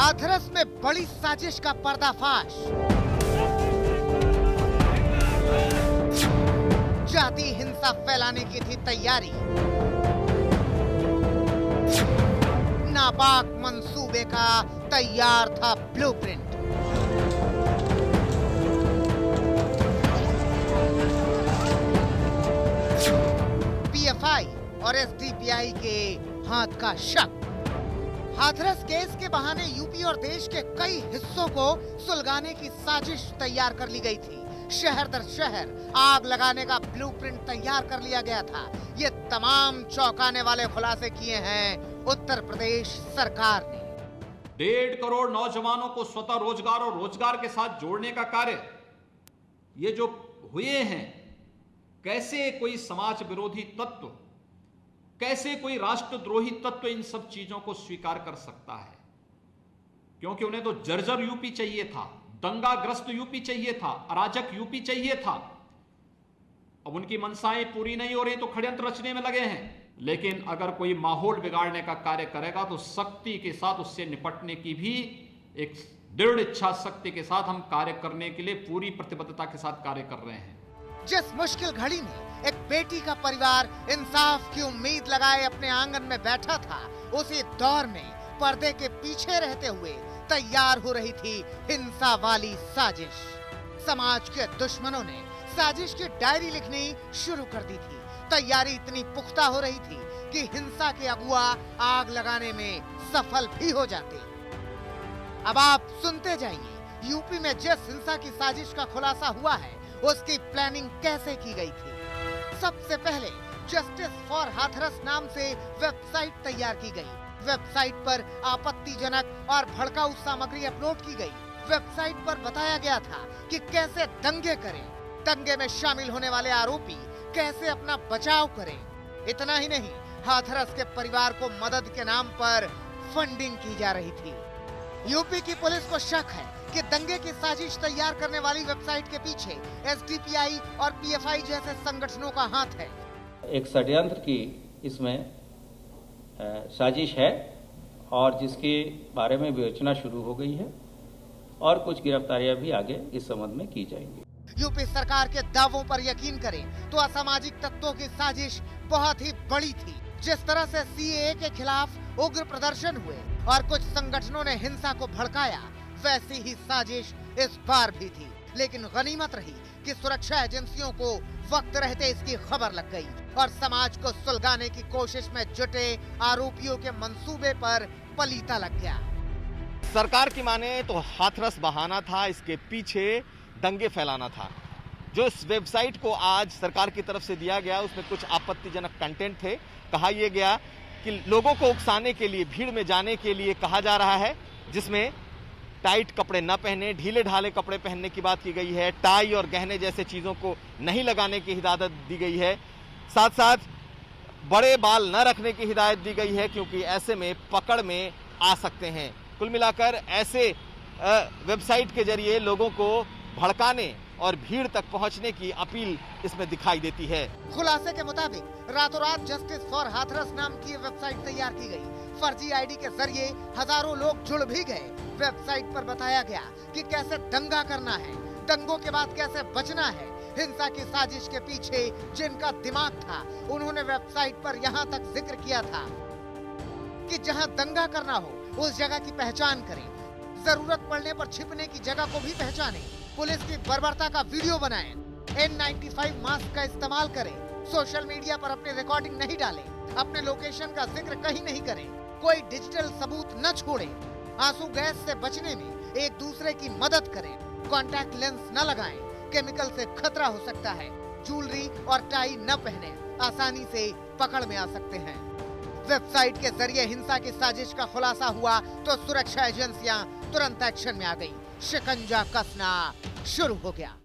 हाथरस में बड़ी साजिश का पर्दाफाश। जाति हिंसा फैलाने की थी तैयारी। नापाक मंसूबे का तैयार था ब्लूप्रिंट। पीएफआई और एसडीपीआई के हाथ का शक। हाथरस केस के बहाने यूपी और देश के कई हिस्सों को सुलगाने की साजिश तैयार कर ली गई थी। शहर दर शहर आग लगाने का ब्लूप्रिंट तैयार कर लिया गया था। ये तमाम चौंकाने वाले खुलासे किए हैं उत्तर प्रदेश सरकार ने। 1.5 करोड़ नौजवानों को स्वतः रोजगार और रोजगार के साथ जोड़ने का कार्य ये जो हुए हैं, कैसे कोई समाज विरोधी तत्व, कैसे कोई राष्ट्रद्रोही तत्व इन सब चीजों को स्वीकार कर सकता है? क्योंकि उन्हें तो जर्जर यूपी चाहिए था, दंगाग्रस्त यूपी चाहिए था, अराजक यूपी चाहिए था। अब उनकी मनसाएं पूरी नहीं हो रही तो षड्यंत्र रचने में लगे हैं। लेकिन अगर कोई माहौल बिगाड़ने का कार्य करेगा तो सख्ती के साथ उससे निपटने की भी एक दृढ़ इच्छा शक्ति के साथ हम कार्य करने के लिए पूरी प्रतिबद्धता के साथ कार्य कर रहे हैं। जिस मुश्किल घड़ी में एक बेटी का परिवार इंसाफ की उम्मीद लगाए अपने आंगन में बैठा था, उसी दौर में पर्दे के पीछे रहते हुए तैयार हो रही थी हिंसा वाली साजिश। समाज के दुश्मनों ने साजिश की डायरी लिखनी शुरू कर दी थी। तैयारी इतनी पुख्ता हो रही थी कि हिंसा के अगुआ आग लगाने में सफल भी हो जाते। अब आप सुनते जाइए यूपी में जिस हिंसा की साजिश का खुलासा हुआ है उसकी प्लानिंग कैसे की गई थी। सबसे पहले जस्टिस फॉर हाथरस नाम से वेबसाइट तैयार की गई। वेबसाइट पर आपत्तिजनक और भड़काऊ सामग्री अपलोड की गई। वेबसाइट पर बताया गया था कि कैसे दंगे करें, दंगे में शामिल होने वाले आरोपी कैसे अपना बचाव करें। इतना ही नहीं, हाथरस के परिवार को मदद के नाम पर फंडिंग की जा रही थी। यूपी की पुलिस को शक है कि दंगे की साजिश तैयार करने वाली वेबसाइट के पीछे एसडीपीआई और पीएफआई जैसे संगठनों का हाथ है। एक षड्यंत्र की इसमें साजिश है और जिसके बारे में विवेचना शुरू हो गई है और कुछ गिरफ्तारियां भी आगे इस संबंध में की जाएंगी। यूपी सरकार के दावों पर यकीन करें तो असामाजिक तत्वों की साजिश बहुत ही बड़ी थी। जिस तरह से सीएए के खिलाफ उग्र प्रदर्शन हुए और कुछ संगठनों ने हिंसा को भड़काया, वैसी ही साजिश इस बार भी थी। लेकिन गनीमत रही कि सुरक्षा एजेंसियों को वक्त रहते इसकी खबर लग गई और समाज को सुलगाने की कोशिश में जुटे आरोपियों के मंसूबे पर पलीता लग गया। सरकार की माने तो हाथरस बहाना था, इसके पीछे दंगे फैलाना था। जो इस वेबसाइट को आज सरकार की तरफ से दिया गया उसमें कुछ आपत्तिजनक कंटेंट थे। कहा यह गया कि लोगों को उकसाने के लिए, भीड़ में जाने के लिए कहा जा रहा है, जिसमें टाइट कपड़े न पहने, ढीले ढाले कपड़े पहनने की बात की गई है। टाई और गहने जैसे चीजों को नहीं लगाने की हिदायत दी गई है। साथ साथ बड़े बाल न रखने की हिदायत दी गई है क्योंकि ऐसे में पकड़ में आ सकते हैं। कुल मिलाकर ऐसे वेबसाइट के जरिए लोगों को भड़काने और भीड़ तक पहुंचने की अपील इसमें दिखाई देती है। खुलासे के मुताबिक रातों रात जस्टिस फॉर हाथरस नाम की वेबसाइट तैयार की गई। फर्जी आईडी के जरिए हजारों लोग जुड़ भी गए। वेबसाइट पर बताया गया कि कैसे दंगा करना है, दंगों के बाद कैसे बचना है। हिंसा की साजिश के पीछे जिनका दिमाग था, उन्होंने वेबसाइट पर यहाँ तक जिक्र किया था कि जहाँ दंगा करना हो उस जगह की पहचान करें, जरूरत पड़ने पर छिपने की जगह को भी पहचानें, पुलिस की बर्बरता का वीडियो बनाएं, N95 मास्क का इस्तेमाल करें, सोशल मीडिया पर अपनी रिकॉर्डिंग नहीं डालें, अपने लोकेशन का जिक्र कहीं नहीं करें, कोई डिजिटल सबूत न छोड़ें, आंसू गैस से बचने में एक दूसरे की मदद करें, कॉन्टैक्ट लेंस न लगाएं, केमिकल से खतरा हो सकता है, ज्वेलरी और टाई न पहने, आसानी से पकड़ में आ सकते हैं। वेबसाइट के जरिए हिंसा की साजिश का खुलासा हुआ तो सुरक्षा एजेंसियां तुरंत एक्शन में आ गई। शिकंजा कसना शुरू हो गया।